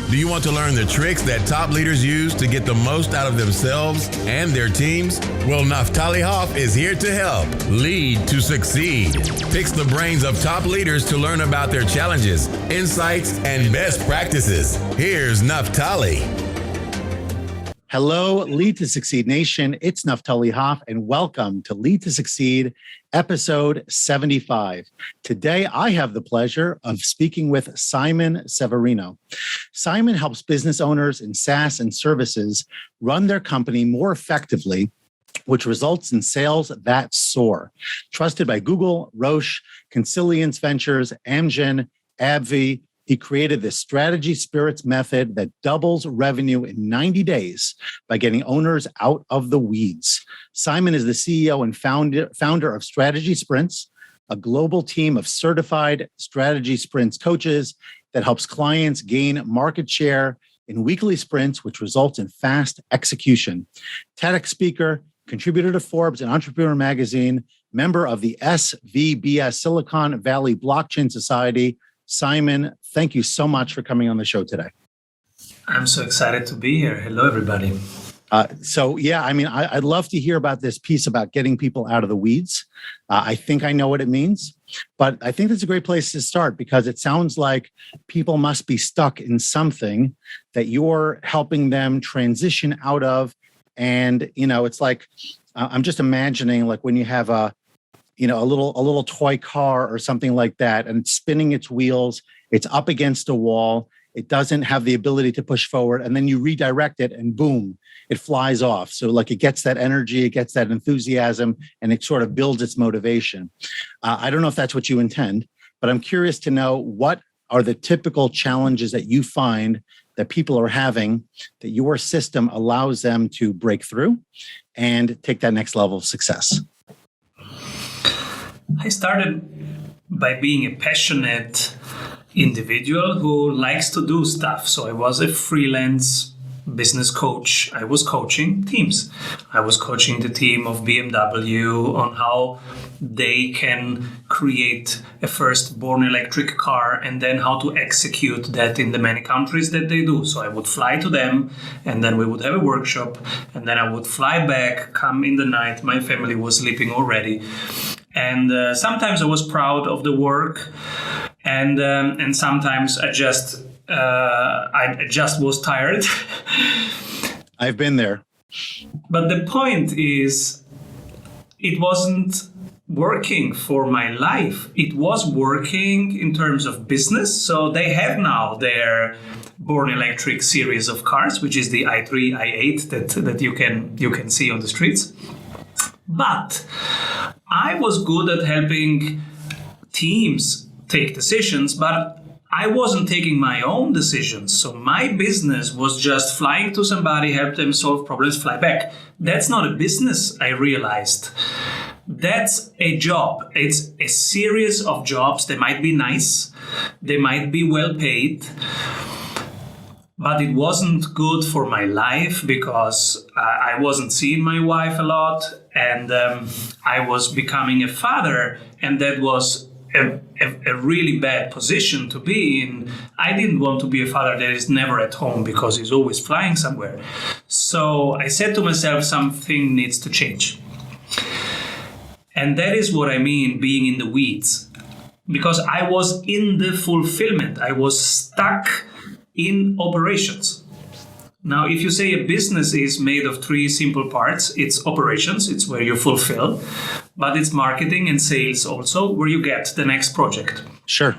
Do you want to learn the tricks that top leaders use to get the most out of themselves and their teams? Well, Naftali Hoff is here to help. Lead to succeed. Picks the brains of top leaders to learn about their challenges, insights, and best practices. Here's Naftali. Hello, Lead to Succeed Nation. It's Naftali Hoff, and welcome to Lead to Succeed, episode 75. Today, I have the pleasure of speaking with Simon Severino. Simon helps business owners in SaaS and services run their company more effectively, which results in sales that soar. Trusted by Google, Roche, Consilience Ventures, Amgen, AbbVie, he created this strategy spirits method that doubles revenue in 90 days by getting owners out of the weeds. Simon is the CEO and founder of Strategy Sprints, a global team of certified strategy sprints coaches that helps clients gain market share in weekly sprints, which results in fast execution. TEDx speaker, contributor to Forbes and Entrepreneur Magazine, member of the SVBS Silicon Valley Blockchain Society. Simon, thank you so much for coming on the show today. I'm so excited to be here. Hello, everybody. I'd love to hear about this piece about getting people out of the weeds. I think I know what it means, but I think that's a great place to start because it sounds like people must be stuck in something that you're helping them transition out of. And, it's like, I'm just imagining like when you have a little toy car or something like that, and it's spinning its wheels, it's up against a wall, it doesn't have the ability to push forward, and then you redirect it and boom, it flies off. So like it gets that energy, it gets that enthusiasm, and it sort of builds its motivation. I don't know if that's what you intend, but I'm curious to know what are the typical challenges that you find that people are having that your system allows them to break through and take that next level of success. I started by being a passionate individual who likes to do stuff. So I was a freelance business coach. I was coaching teams. I was coaching the team of BMW on how they can create a first born electric car and then how to execute that in the many countries that they do. So I would fly to them and then we would have a workshop and then I would fly back, come in the night. My family was sleeping already. And sometimes I was proud of the work, and sometimes I just was tired. I've been there. But the point is, it wasn't working for my life. It was working in terms of business. So they have now their Born Electric series of cars, which is the i3, i8 that you can see on the streets. But I was good at helping teams take decisions, but I wasn't taking my own decisions. So my business was just flying to somebody, help them solve problems, fly back. That's not a business, I realized. That's a job. It's a series of jobs. They might be nice. They might be well paid. But it wasn't good for my life because I wasn't seeing my wife a lot and I was becoming a father, and that was a really bad position to be in. I didn't want to be a father that is never at home because he's always flying somewhere. So I said to myself, something needs to change. And that is what I mean being in the weeds, because I was in the fulfillment. I was stuck in operations. Now, if you say a business is made of three simple parts, it's operations, it's where you fulfill, but it's marketing and sales also, where you get the next project. Sure.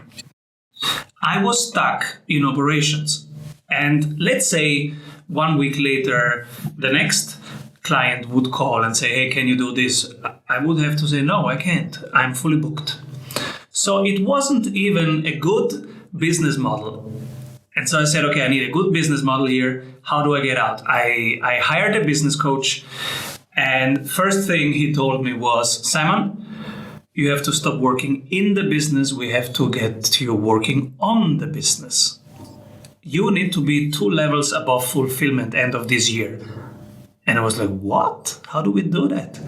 I was stuck in operations. And let's say 1 week later, the next client would call and say, hey, can you do this? I would have to say, no, I can't. I'm fully booked. So it wasn't even a good business model. And so I said, okay, I need a good business model here. How do I get out? I hired a business coach. And first thing he told me was, Simon, you have to stop working in the business. We have to get you working on the business. You need to be 2 levels above fulfillment end of this year. And I was like, what? How do we do that?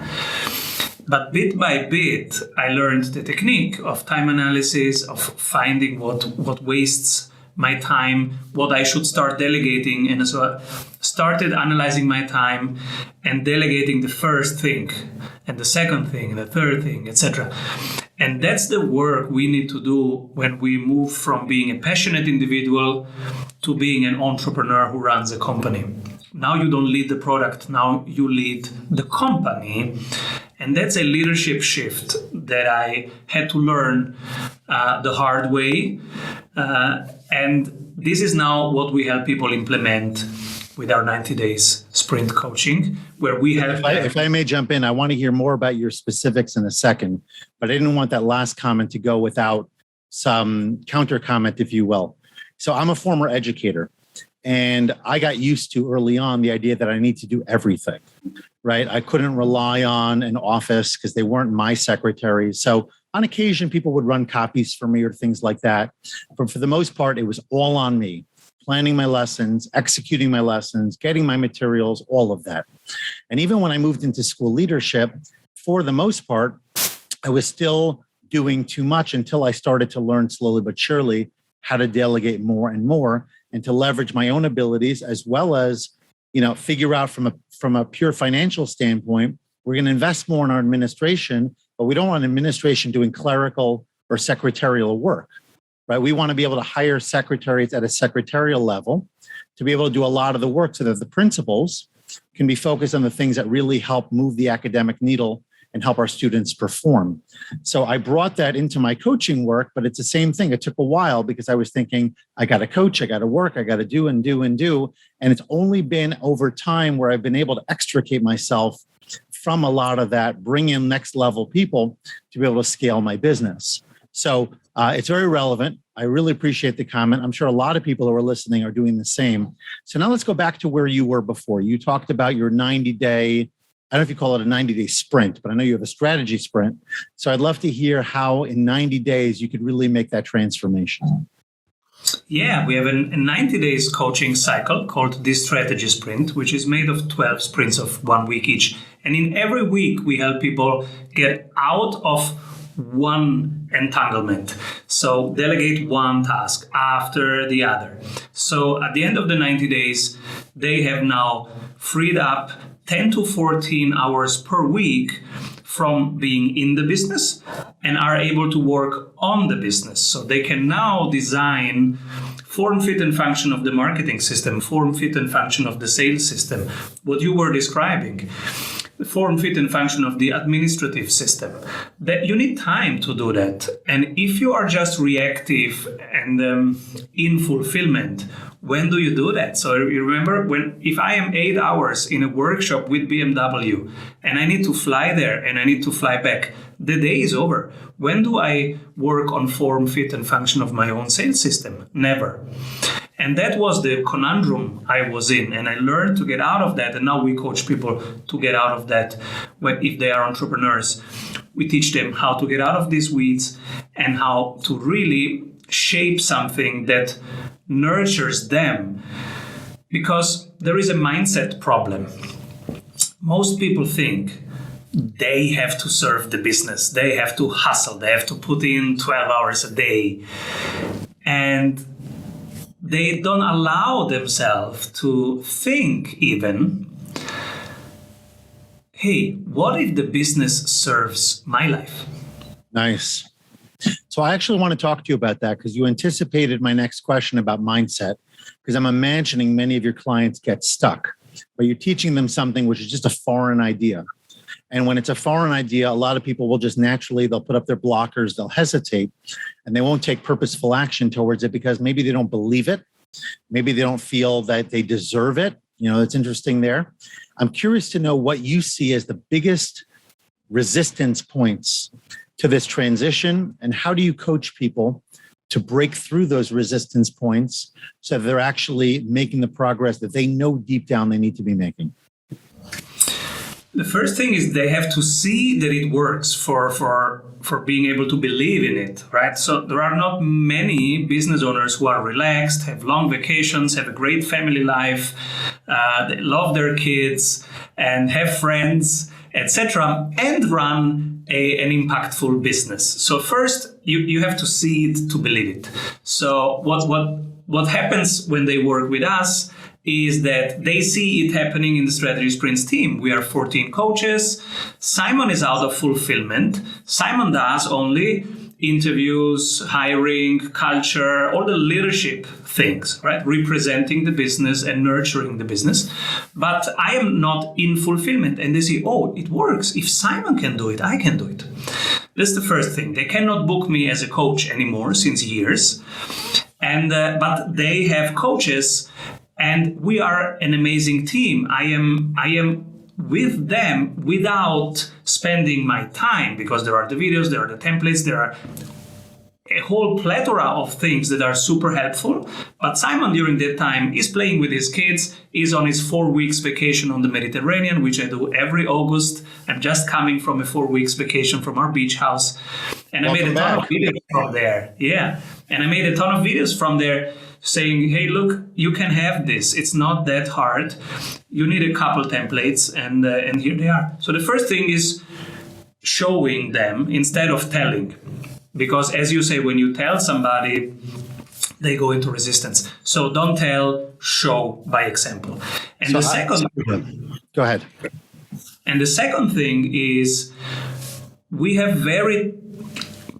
But bit by bit, I learned the technique of time analysis, of finding what wastes my time, what I should start delegating. And so I started analyzing my time and delegating the first thing and the second thing and the third thing, etc. And that's the work we need to do when we move from being a passionate individual to being an entrepreneur who runs a company. Now you don't lead the product, now you lead the company. And that's a leadership shift that I had to learn the hard way. And this is now what we help people implement with our 90 days sprint coaching, where we have... If I may jump in, I want to hear more about your specifics in a second, but I didn't want that last comment to go without some counter comment, if you will. So I'm a former educator, and I got used to early on the idea that I need to do everything, right? I couldn't rely on an office because they weren't my secretaries. So on occasion, people would run copies for me or things like that. But for the most part, it was all on me. Planning my lessons, executing my lessons, getting my materials, all of that. And even when I moved into school leadership, for the most part, I was still doing too much until I started to learn slowly but surely how to delegate more and more and to leverage my own abilities, as well as, figure out from a pure financial standpoint, we're going to invest more in our administration, but we don't want administration doing clerical or secretarial work. Right? We want to be able to hire secretaries at a secretarial level to be able to do a lot of the work so that the principals can be focused on the things that really help move the academic needle and help our students perform. So I brought that into my coaching work, but it's the same thing. It took a while because I was thinking, I got to coach, I got to work, I got to do and do and do. And it's only been over time where I've been able to extricate myself from a lot of that, bring in next level people to be able to scale my business. So it's very relevant. I really appreciate the comment. I'm sure a lot of people who are listening are doing the same. So now let's go back to where you were before. You talked about your 90-day, I don't know if you call it a 90-day sprint, but I know you have a strategy sprint. So I'd love to hear how in 90 days you could really make that transformation. Yeah, we have a 90 days coaching cycle called the Strategy Sprint, which is made of 12 sprints of 1 week each. And in every week, we help people get out of one entanglement. So delegate one task after the other. So at the end of the 90 days, they have now freed up 10 to 14 hours per week from being in the business and are able to work on the business. So they can now design form, fit, and function of the marketing system, form, fit, and function of the sales system, what you were describing. The form, fit, and function of the administrative system. That you need time to do that. And if you are just reactive and in fulfillment, when do you do that? So you remember if I am 8 hours in a workshop with BMW and I need to fly there and I need to fly back, the day is over. When do I work on form, fit, and function of my own sales system? Never. And that was the conundrum I was in. And I learned to get out of that. And now we coach people to get out of that. If they are entrepreneurs, we teach them how to get out of these weeds and how to really shape something that nurtures them. Because there is a mindset problem. Most people think they have to serve the business. They have to hustle. They have to put in 12 hours a day. And they don't allow themselves to think even, hey, what if the business serves my life? Nice. So I actually want to talk to you about that because you anticipated my next question about mindset, because I'm imagining many of your clients get stuck, but you're teaching them something which is just a foreign idea. And when it's a foreign idea, a lot of people will just naturally, they'll put up their blockers, they'll hesitate, and they won't take purposeful action towards it because maybe they don't believe it. Maybe they don't feel that they deserve it. It's interesting there. I'm curious to know what you see as the biggest resistance points to this transition, and how do you coach people to break through those resistance points so that they're actually making the progress that they know deep down they need to be making? The first thing is they have to see that it works for being able to believe in it, right? So there are not many business owners who are relaxed, have long vacations, have a great family life, they love their kids and have friends, etc., and run an impactful business. So first, you have to see it to believe it. So what what happens when they work with us is that they see it happening in the strategy sprints team. We are 14 coaches. Simon is out of fulfillment. Simon does only interviews, hiring, culture, all the leadership things, right? Representing the business and nurturing the business. But I am not in fulfillment. And they say, oh, it works. If Simon can do it, I can do it. That's the first thing. They cannot book me as a coach anymore since years. And but they have coaches, and we are an amazing team. I am with them without spending my time, because there are the videos, there are the templates, there are a whole plethora of things that are super helpful. But Simon during that time is playing with his kids, is on his 4 weeks vacation on the Mediterranean, which I do every August. I'm just coming from a 4 weeks vacation from our beach house. And I made a ton of videos from there. Yeah. And I made a ton of videos from there saying, hey, look, you can have this. It's not that hard. You need a couple templates, and here they are. So the first thing is showing them instead of telling. Because as you say, when you tell somebody, they go into resistance. So don't tell, show by example. And So the second Go ahead. and the second thing is we have very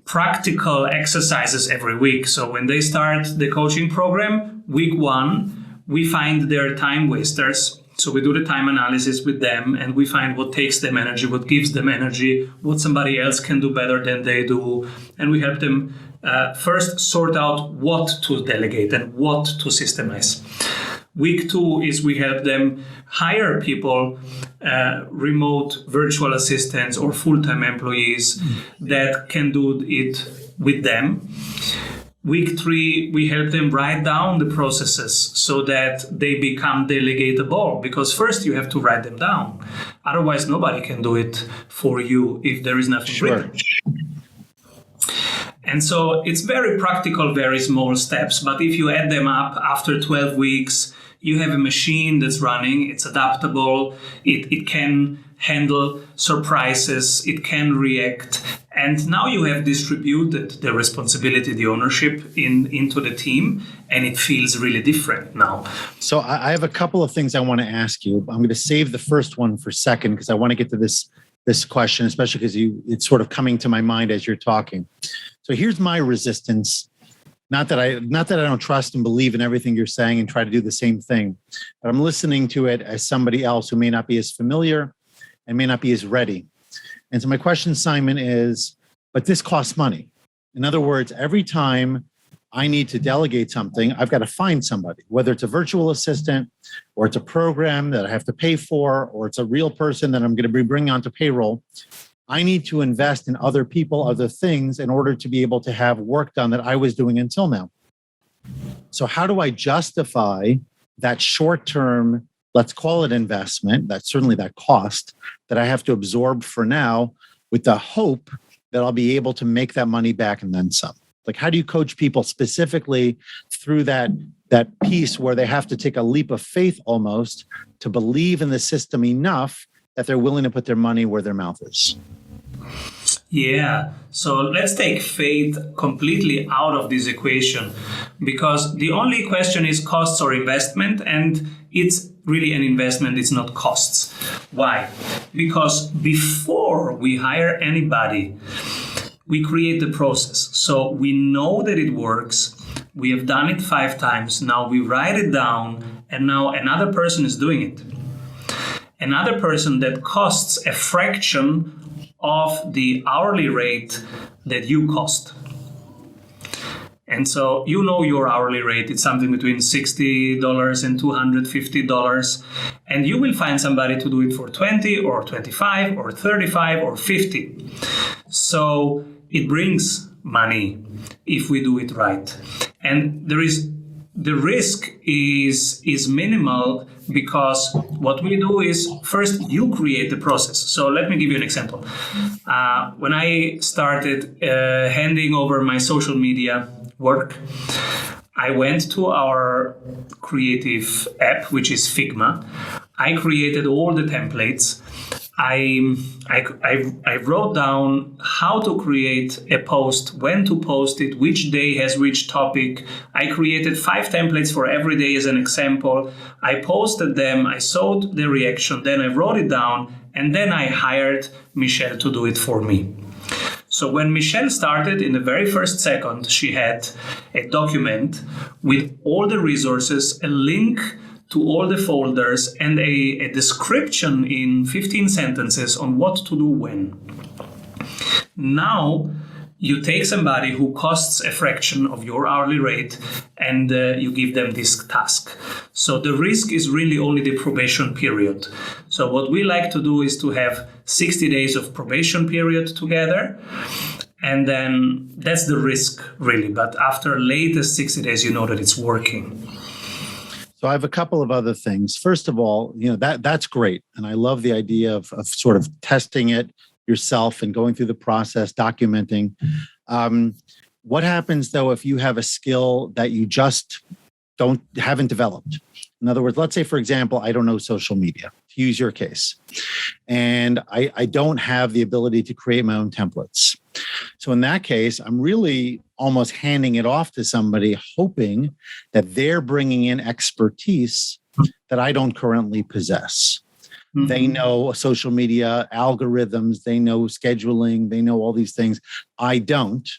practical exercises every week. So when they start the coaching program, week 1, we find their time wasters. So we do the time analysis with them, and we find what takes them energy, what gives them energy, what somebody else can do better than they do. And we help them first sort out what to delegate and what to systemize. Week 2 is we help them hire people, remote virtual assistants or full-time employees that can do it with them. Week 3, we help them write down the processes so that they become delegatable, because first you have to write them down. Otherwise, nobody can do it for you if there is nothing written. And so it's very practical, very small steps. But if you add them up after 12 weeks, you have a machine that's running, it's adaptable, it can handle surprises, it can react. And now you have distributed the responsibility, the ownership into the team, and it feels really different now. So I have a couple of things I want to ask you. I'm going to save the first one for second, because I want to get to this question, especially because it's sort of coming to my mind as you're talking. So here's my resistance. Not that I don't trust and believe in everything you're saying and try to do the same thing, but I'm listening to it as somebody else who may not be as familiar and may not be as ready. And so my question, Simon, is, but this costs money. In other words, every time I need to delegate something, I've got to find somebody, whether it's a virtual assistant or it's a program that I have to pay for, or it's a real person that I'm going to be bringing onto payroll. I need to invest in other people, other things, in order to be able to have work done that I was doing until now. So how do I justify that short-term, let's call it investment, that's certainly that cost that I have to absorb for now, with the hope that I'll be able to make that money back and then some? Like, how do you coach people specifically through that piece where they have to take a leap of faith almost to believe in the system enough that they're willing to put their money where their mouth is? Yeah, so let's take faith completely out of this equation, because the only question is costs or investment, and it's really an investment, it's not costs. Why? Because before we hire anybody, we create the process. So we know that it works. We have done it 5 times. Now we write it down, and now another person is doing it. Another person that costs a fraction of the hourly rate that you cost. And so you know your hourly rate, it's something between $60 and $250. And you will find somebody to do it for 20 or 25 or 35 or 50. So it brings money if we do it right. And the risk is minimal, because what we do is first you create the process. So let me give you an example. When I started handing over my social media work, I went to our creative app, which is Figma. I created all the templates. I wrote down how to create a post, when to post it, which day has which topic. I created 5 templates for every day as an example. I posted them, I saw the reaction, then I wrote it down, and then I hired Michelle to do it for me. So when Michelle started, in the very first second, she had a document with all the resources, a link to all the folders, and a description in 15 sentences on what to do when. Now, you take somebody who costs a fraction of your hourly rate and you give them this task. So the risk is really only the probation period. So what we like to do is to have 60 days of probation period together. And then that's the risk, really. But after latest 60 days, you know that it's working. So I have a couple of other things. First of all, that's great. And I love the idea of sort of testing it yourself and going through the process, documenting. What happens though if you have a skill that you just haven't developed? In other words, let's say, for example, I don't know social media, to use your case, and I don't have the ability to create my own templates. So in that case, I'm really almost handing it off to somebody, hoping that they're bringing in expertise that I don't currently possess. Mm-hmm. They know social media algorithms, they know scheduling, they know all these things. I don't.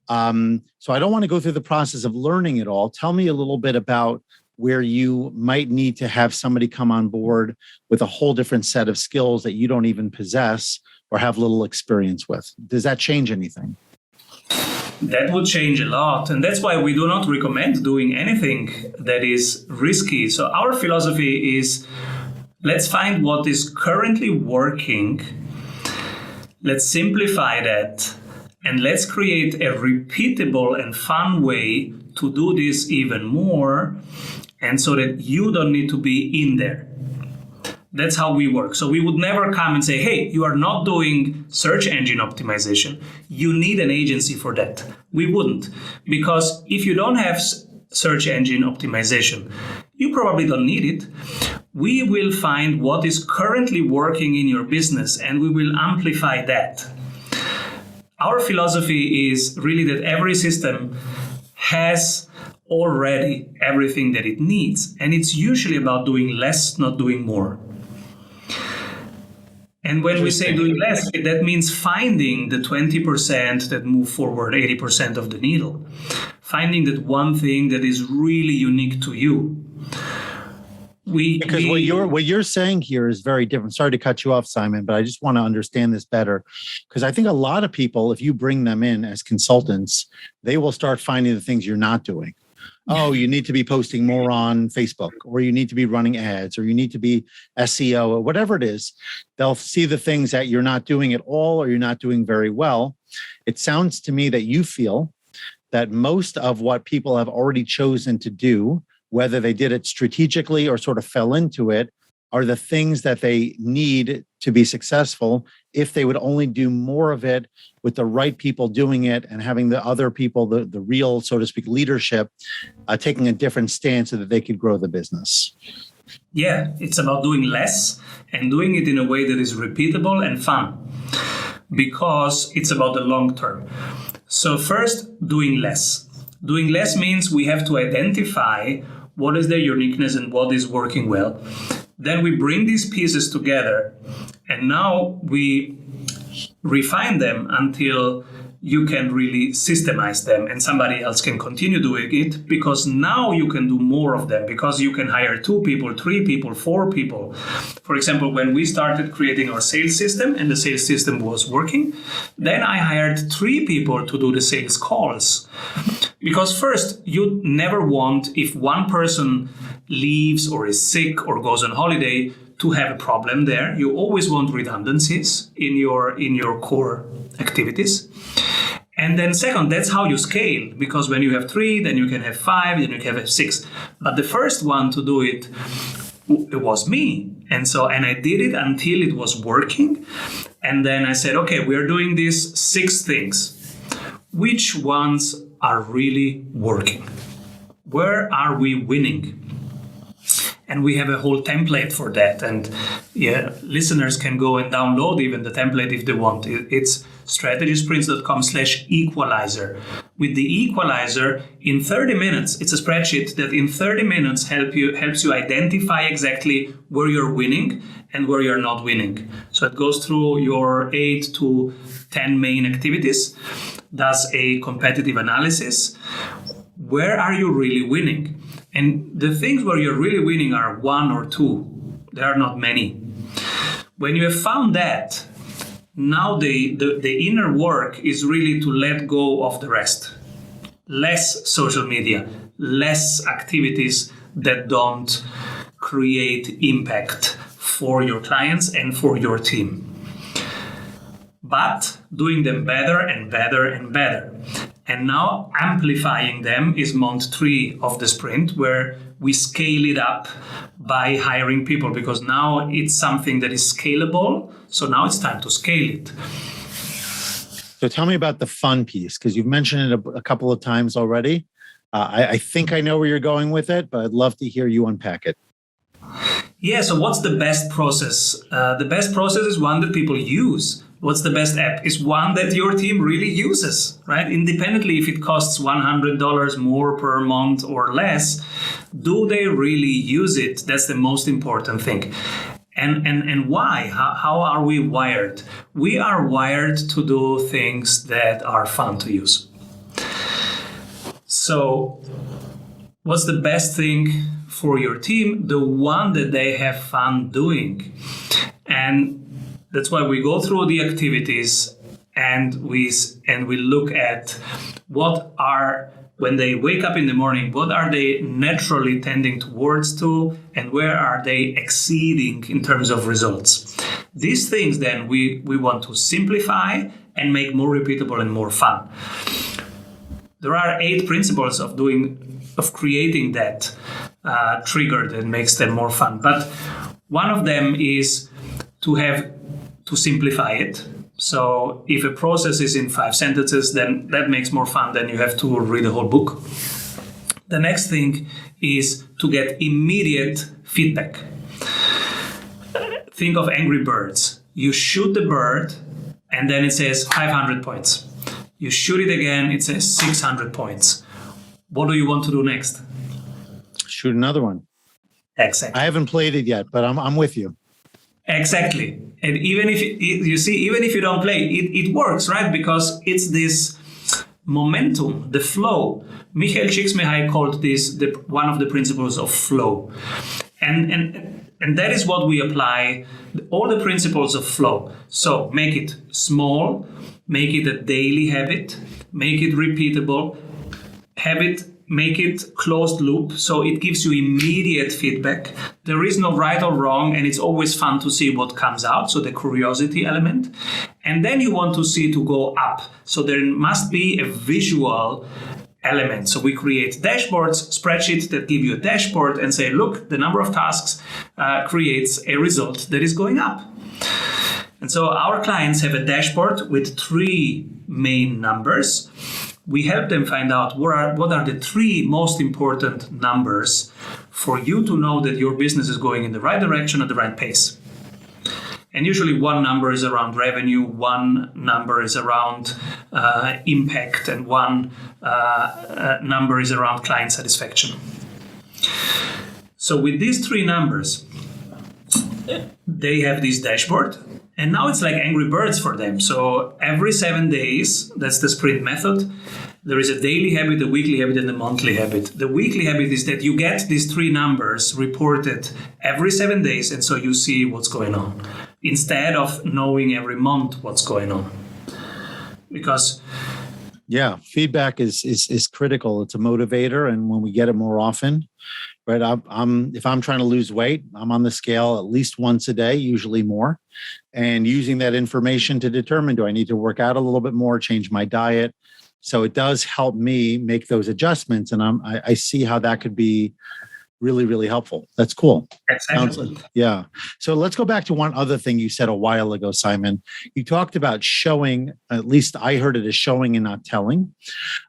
So I don't want to go through the process of learning it all. Tell me a little bit about where you might need to have somebody come on board with a whole different set of skills that you don't even possess or have little experience with. Does that change anything? That would change a lot. And that's why we do not recommend doing anything that is risky. So our philosophy is, let's find what is currently working. Let's simplify that. And let's create a repeatable and fun way to do this even more. And so that you don't need to be in there. That's how we work. So we would never come and say, hey, you are not doing search engine optimization. You need an agency for that. We wouldn't. Because if you don't have search engine optimization, you probably don't need it. We will find what is currently working in your business and we will amplify that. Our philosophy is really that every system has already everything that it needs. And it's usually about doing less, not doing more. And when we say doing less, that means finding the 20% that move forward 80% of the needle. Finding that one thing that is really unique to you. Because what you're saying here is very different. Sorry to cut you off, Simon, but I just want to understand this better. Because I think a lot of people, if you bring them in as consultants, they will start finding the things you're not doing. Oh, you need to be posting more on Facebook, or you need to be running ads, or you need to be SEO, or whatever it is. They'll see the things that you're not doing at all, or you're not doing very well. It sounds to me that you feel that most of what people have already chosen to do, whether they did it strategically or sort of fell into it, are the things that they need to be successful if they would only do more of it with the right people doing it and having the other people, the real, so to speak, leadership, taking a different stance so that they could grow the business. Yeah, it's about doing less and doing it in a way that is repeatable and fun, because it's about the long term. So first, doing less. Doing less means we have to identify what is their uniqueness and what is working well. Then we bring these pieces together and now we refine them until you can really systemize them and somebody else can continue doing it, because now you can do more of them, because you can hire 2 people, 3 people, 4 people. For example, when we started creating our sales system and the sales system was working, then I hired 3 people to do the sales calls. Because first, you never want, if one person leaves or is sick or goes on holiday, to have a problem there. You always want redundancies in your core activities. And then second, that's how you scale, because when you have 3, then you can have 5, then you can have 6. But the first one to do it was me. And I did it until it was working. And then I said, okay, we're doing these 6 things. Which ones are really working? Where are we winning? And we have a whole template for that. And listeners can go and download even the template if they want. It's strategysprints.com/equalizer. With the equalizer, in 30 minutes, it's a spreadsheet that in 30 minutes helps you identify exactly where you're winning and where you're not winning. So it goes through your 8 to 10 main activities, does a competitive analysis. Where are you really winning? And the things where you're really winning are 1 or 2. There are not many. When you have found that, now the inner work is really to let go of the rest. Less social media, less activities that don't create impact for your clients and for your team. But doing them better and better and better. And now amplifying them is month 3 of the sprint, where we scale it up by hiring people, because now it's something that is scalable. So now it's time to scale it. So tell me about the fun piece, because you've mentioned it a couple of times already. I think I know where you're going with it, but I'd love to hear you unpack it. Yeah, so what's the best process? The best process is one that people use. What's the best app? Is one that your team really uses, right? Independently if it costs $100 more per month or less, do they really use it? That's the most important thing. And why? How are we wired? We are wired to do things that are fun to use. So what's the best thing for your team? The one that they have fun doing. And that's why we go through the activities and we look at what are, when they wake up in the morning, what are they naturally tending towards to, and where are they exceeding in terms of results. These things then we want to simplify and make more repeatable and more fun. There are 8 principles of creating that trigger that makes them more fun. But one of them is to simplify it. So if a process is in 5 sentences, then that makes more fun than you have to read a whole book. The next thing is to get immediate feedback. Think of Angry Birds. You shoot the bird and then it says 500 points. You shoot it again, it says 600 points. What do you want to do next? Shoot another one. Exactly. I haven't played it yet, but I'm with you. Exactly. And even if you don't play, it works, right? Because it's this momentum, the flow. Michael Csikszentmihalyi called this one of the principles of flow. And that is what we apply, all the principles of flow. So make it small, make it a daily habit, make it repeatable, make it closed loop, so it gives you immediate feedback. There is no right or wrong, and it's always fun to see what comes out, so the curiosity element. And then you want to see to go up. So there must be a visual element. So we create dashboards, spreadsheets that give you a dashboard and say, look, the number of tasks creates a result that is going up. And so our clients have a dashboard with 3 main numbers. We help them find out what are the 3 most important numbers for you to know that your business is going in the right direction at the right pace. And usually one number is around revenue, one number is around impact, and one number is around client satisfaction. So with these 3 numbers, they have this dashboard. And now it's like Angry Birds for them. So every 7 days, that's the sprint method, there is a daily habit, a weekly habit, and a monthly habit. The weekly habit is that you get these 3 numbers reported every 7 days, and so you see what's going on, instead of knowing every month what's going on. Because feedback is critical. It's a motivator, and when we get it more often, right? If I'm trying to lose weight, I'm on the scale at least once a day, usually more, and using that information to determine, do I need to work out a little bit more, change my diet? So it does help me make those adjustments, and I see how that could be really, really helpful. That's cool. Exactly. Yeah. So let's go back to one other thing you said a while ago, Simon. You talked about showing, at least I heard it as showing and not telling,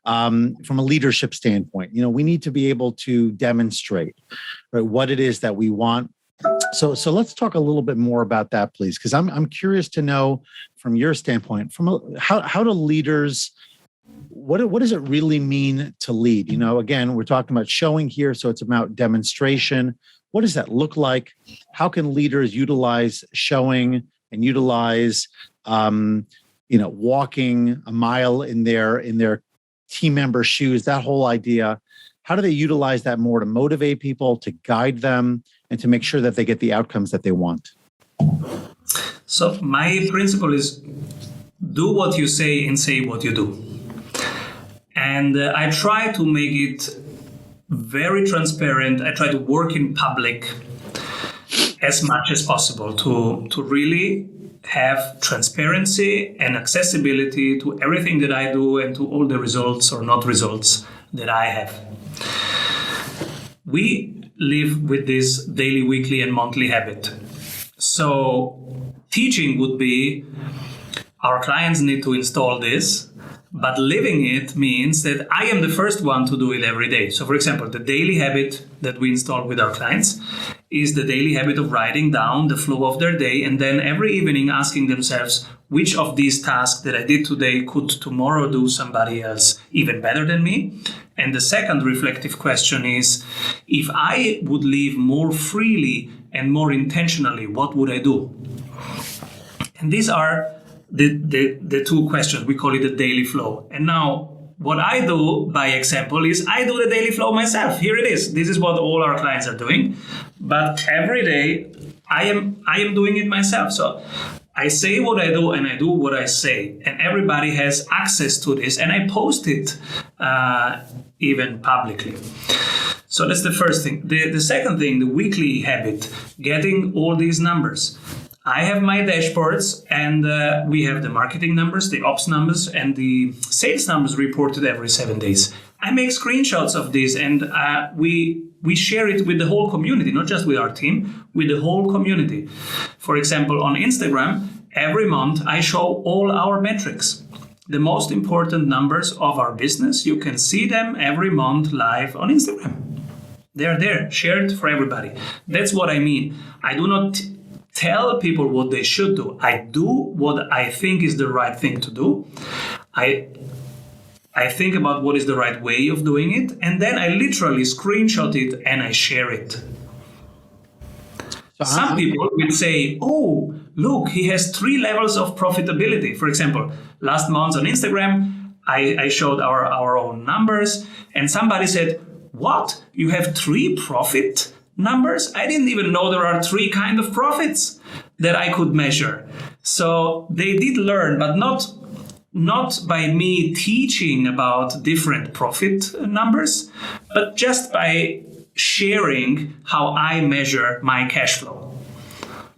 from a leadership standpoint. We need to be able to demonstrate, right, what it is that we want. So let's talk a little bit more about that, please, because I'm curious to know from your standpoint, how do leaders, what does it really mean to lead? Again, we're talking about showing here, so it's about demonstration. What does that look like? How can leaders utilize showing and utilize, walking a mile in their team member shoes? That whole idea. How do they utilize that more to motivate people, to guide them, and to make sure that they get the outcomes that they want? So my principle is do what you say and say what you do. And I try to make it very transparent. I try to work in public as much as possible to really have transparency and accessibility to everything that I do and to all the results or not results that I have. We live with this daily, weekly, and monthly habit. So teaching would be our clients need to install this, but living it means that I am the first one to do it every day. So for example, the daily habit that we install with our clients is the daily habit of writing down the flow of their day and then every evening asking themselves, which of these tasks that I did today could tomorrow do somebody else even better than me? And the second reflective question is, if I would live more freely and more intentionally, what would I do? And these are the two questions. We call it the daily flow. And now what I do by example is I do the daily flow myself. Here it is. This is what all our clients are doing. But every day I am doing it myself. So I say what I do and I do what I say. And everybody has access to this. And I post it even publicly. So that's the first thing. The second thing, the weekly habit, getting all these numbers. I have my dashboards and we have the marketing numbers, the ops numbers, and the sales numbers reported every 7 days. I make screenshots of this and we share it with the whole community, not just with our team, with the whole community. For example, on Instagram, every month I show all our metrics. The most important numbers of our business, you can see them every month live on Instagram. They're there, shared for everybody. That's what I mean. I do not tell people what they should do. I do what I think is the right thing to do. I think about what is the right way of doing it, and then I literally screenshot it and I share it. Some people will say, oh, look, he has 3 levels of profitability. For example, last month on Instagram, I showed our own numbers, and somebody said, what? You have 3 profit numbers? I didn't even know there are 3 kinds of profits that I could measure. So they did learn, but not by me teaching about different profit numbers, but just by sharing how I measure my cash flow.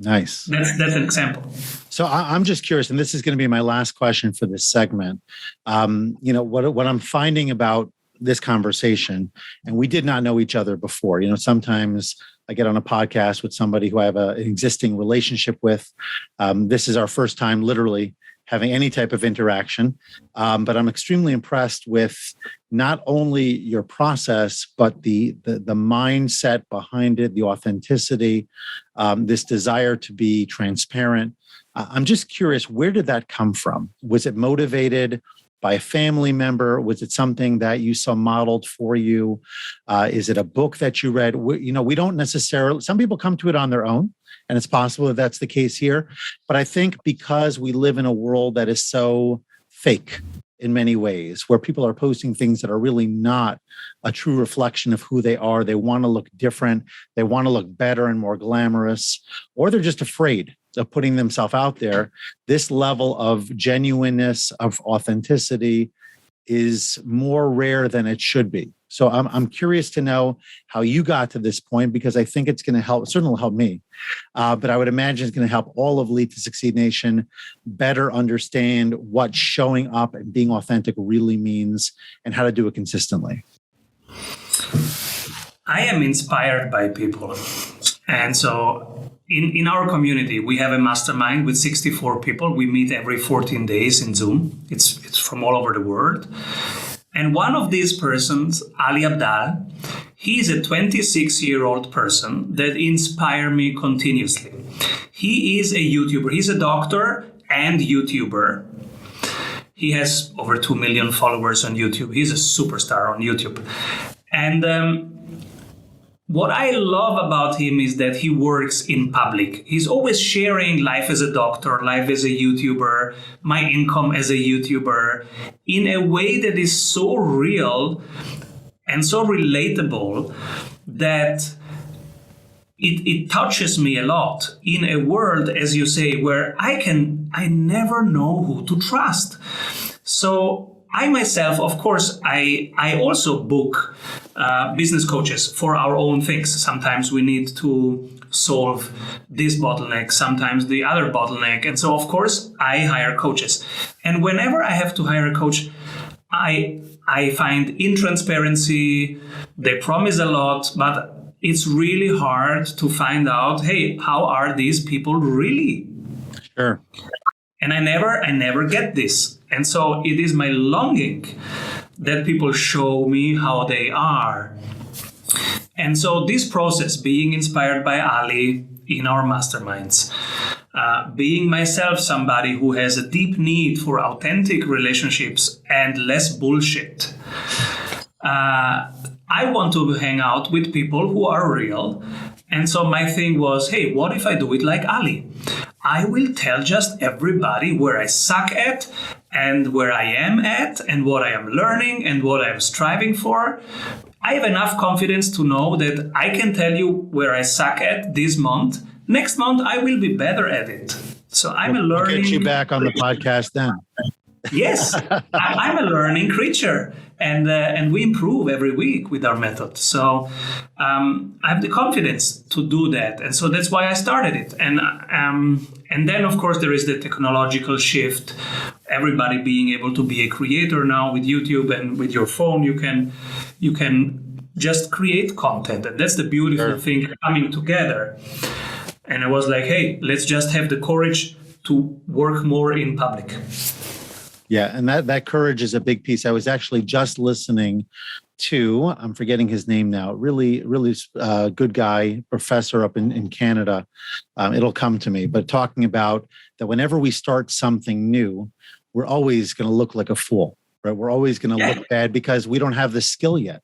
Nice. That's an example. So I'm just curious, and this is going to be my last question for this segment. What I'm finding about this conversation, and we did not know each other before. Sometimes I get on a podcast with somebody who I have an existing relationship with. This is our first time literally having any type of interaction. But I'm extremely impressed with not only your process, but the mindset behind it, the authenticity, this desire to be transparent. I'm just curious, where did that come from? Was it motivated by a family member? Was it something that you saw modeled for you? Is it a book that you read? We don't necessarily, some people come to it on their own, and it's possible that that's the case here. But I think because we live in a world that is so fake in many ways, where people are posting things that are really not a true reflection of who they are. They want to look different. They want to look better and more glamorous, or they're just afraid of putting themselves out there. This level of genuineness, of authenticity is more rare than it should be. So I'm curious to know how you got to this point, because I think it's going to help, certainly will help me, but I would imagine it's going to help all of Lead to Succeed Nation better understand what showing up and being authentic really means and how to do it consistently. I am inspired by people. And so in our community, we have a mastermind with 64 people. We meet every 14 days in Zoom. It's from all over the world. And one of these persons, Ali Abdal, he's a 26-year-old person that inspires me continuously. He is a YouTuber. He's a doctor and YouTuber. He has over 2 million followers on YouTube. He's a superstar on YouTube. And what I love about him is that he works in public. He's always sharing life as a doctor, life as a YouTuber, my income as a YouTuber, in a way that is so real and so relatable that it touches me a lot in a world, as you say, where I never know who to trust. So I myself, of course, I also book business coaches for our own things. Sometimes we need to solve this bottleneck, sometimes the other bottleneck. And so, of course, I hire coaches. And whenever I have to hire a coach, I find intransparency, they promise a lot, but it's really hard to find out, hey, how are these people really? Sure. And I never get this. And so it is my longing that people show me how they are. And so this process, being inspired by Ali in our masterminds, being myself somebody who has a deep need for authentic relationships and less bullshit, I want to hang out with people who are real. And so my thing was, hey, what if I do it like Ali? I will tell just everybody where I suck at and where I am at and what I am learning and what I am striving for. I have enough confidence to know that I can tell you where I suck at this month. Next month, I will be better at it. So I'm a learning... We'll get you back on the podcast then. Yes, I'm a learning creature, and we improve every week with our method. So I have the confidence to do that, and so that's why I started it. And then, of course, there is the technological shift. Everybody being able to be a creator now with YouTube and with your phone, you can just create content, and that's the beautiful thing coming together. And I was like, hey, let's just have the courage to work more in public. Yeah, and that courage is a big piece. I was actually just listening to, I'm forgetting his name now, really good guy, professor up in Canada. It'll come to me, but talking about that whenever we start something new, we're always going to look like a fool, right? We're always going to look bad because we don't have the skill yet,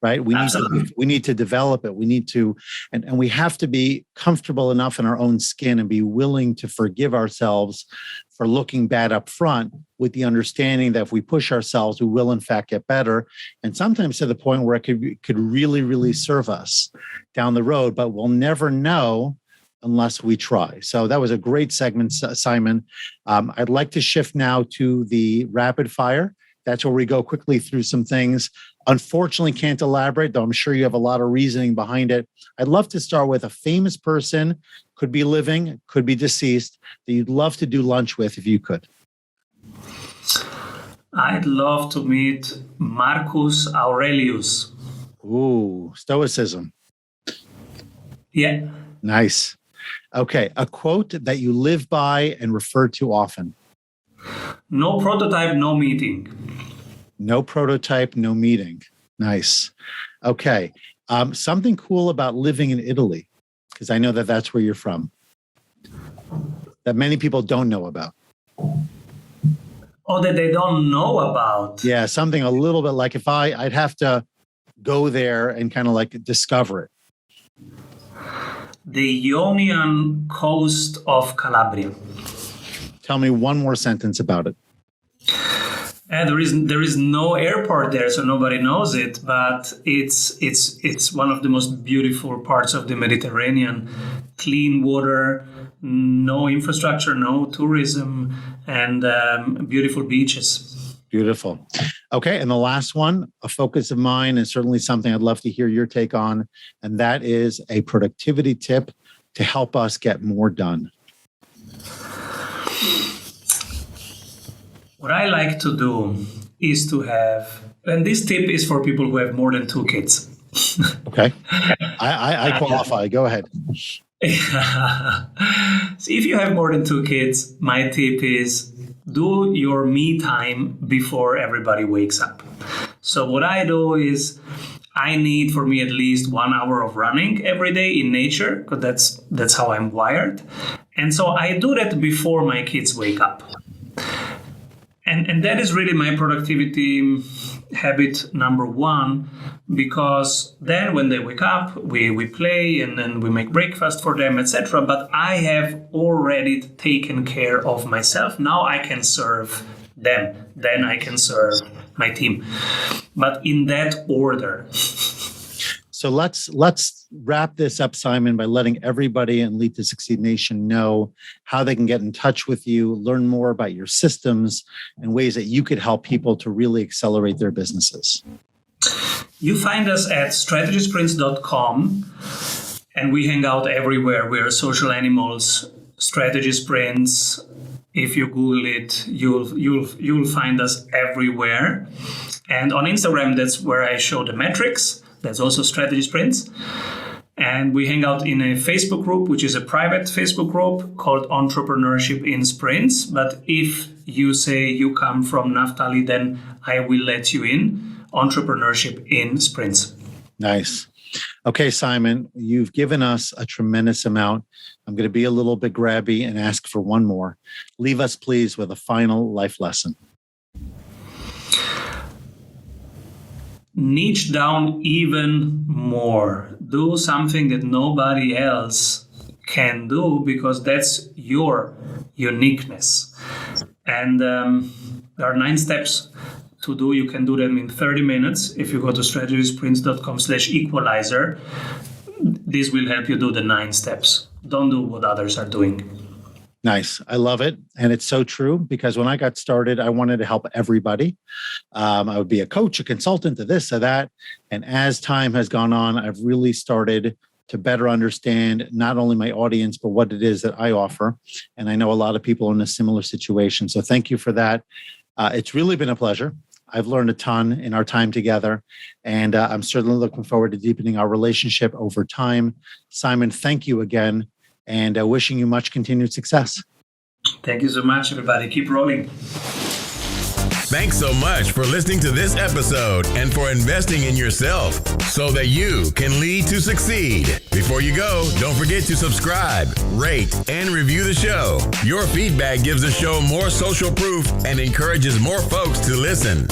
right? We need to develop it. We need to, and we have to be comfortable enough in our own skin and be willing to forgive ourselves for looking bad up front, with the understanding that if we push ourselves, we will in fact get better. And sometimes to the point where it could really, really serve us down the road, but we'll never know unless we try. So that was a great segment, Simon. I'd like to shift now to the rapid fire. That's where we go quickly through some things. Unfortunately, can't elaborate, though I'm sure you have a lot of reasoning behind it. I'd love to start with a famous person, could be living, could be deceased, that you'd love to do lunch with if you could. I'd love to meet Marcus Aurelius. Ooh, Stoicism. Yeah. Nice. Okay, a quote that you live by and refer to often. No prototype, no meeting. No prototype, no meeting. Nice. Okay. Something cool about living in Italy, because I know that that's where you're from, that many people don't know about. Oh, that they don't know about. Yeah, something a little bit like if I'd have to go there and kind of like discover it. The Ionian coast of Calabria. Tell me one more sentence about it. There is no airport there, so nobody knows it. But it's one of the most beautiful parts of the Mediterranean. Clean water, no infrastructure, no tourism, and beautiful beaches. Beautiful. Okay, and the last one, a focus of mine, and certainly something I'd love to hear your take on, and that is a productivity tip to help us get more done. What I like to do is to have, and this tip is for people who have more than 2 kids. Okay. I qualify. Go ahead. So if you have more than 2 kids, my tip is do your me time before everybody wakes up. So what I do is I need for me at least 1 hour of running every day in nature, because that's how I'm wired. And so I do that before my kids wake up. And that is really my productivity habit number 1, because then when they wake up, we play and then we make breakfast for them, etc. But I have already taken care of myself. Now I can serve them. Then I can serve my team. But in that order. So let's wrap this up, Simon, by letting everybody in Lead to Succeed Nation know how they can get in touch with you, learn more about your systems and ways that you could help people to really accelerate their businesses. You find us at strategysprints.com, and we hang out everywhere. We are social animals. Strategy Sprints. If you Google it, you'll find us everywhere. And on Instagram, that's where I show the metrics. That's also Strategy Sprints. And we hang out in a Facebook group, which is a private Facebook group called Entrepreneurship in Sprints. But if you say you come from Naftali, then I will let you in. Entrepreneurship in Sprints. Nice. Okay, Simon, you've given us a tremendous amount. I'm going to be a little bit grabby and ask for one more. Leave us, please, with a final life lesson. Niche down even more. Do something that nobody else can do, because that's your uniqueness. And there are 9 steps to do. You can do them in 30 minutes. If you go to strategysprints.com/equalizer, this will help you do the 9 steps. Don't do what others are doing. Nice. I love it. And it's so true, because when I got started, I wanted to help everybody. I would be a coach, a consultant, a this, a that. And as time has gone on, I've really started to better understand not only my audience, but what it is that I offer. And I know a lot of people in a similar situation. So thank you for that. It's really been a pleasure. I've learned a ton in our time together, and I'm certainly looking forward to deepening our relationship over time. Simon, thank you again, and wishing you much continued success. Thank you so much, everybody. Keep rolling. Thanks so much for listening to this episode and for investing in yourself so that you can lead to succeed. Before you go, don't forget to subscribe, rate, and review the show. Your feedback gives the show more social proof and encourages more folks to listen.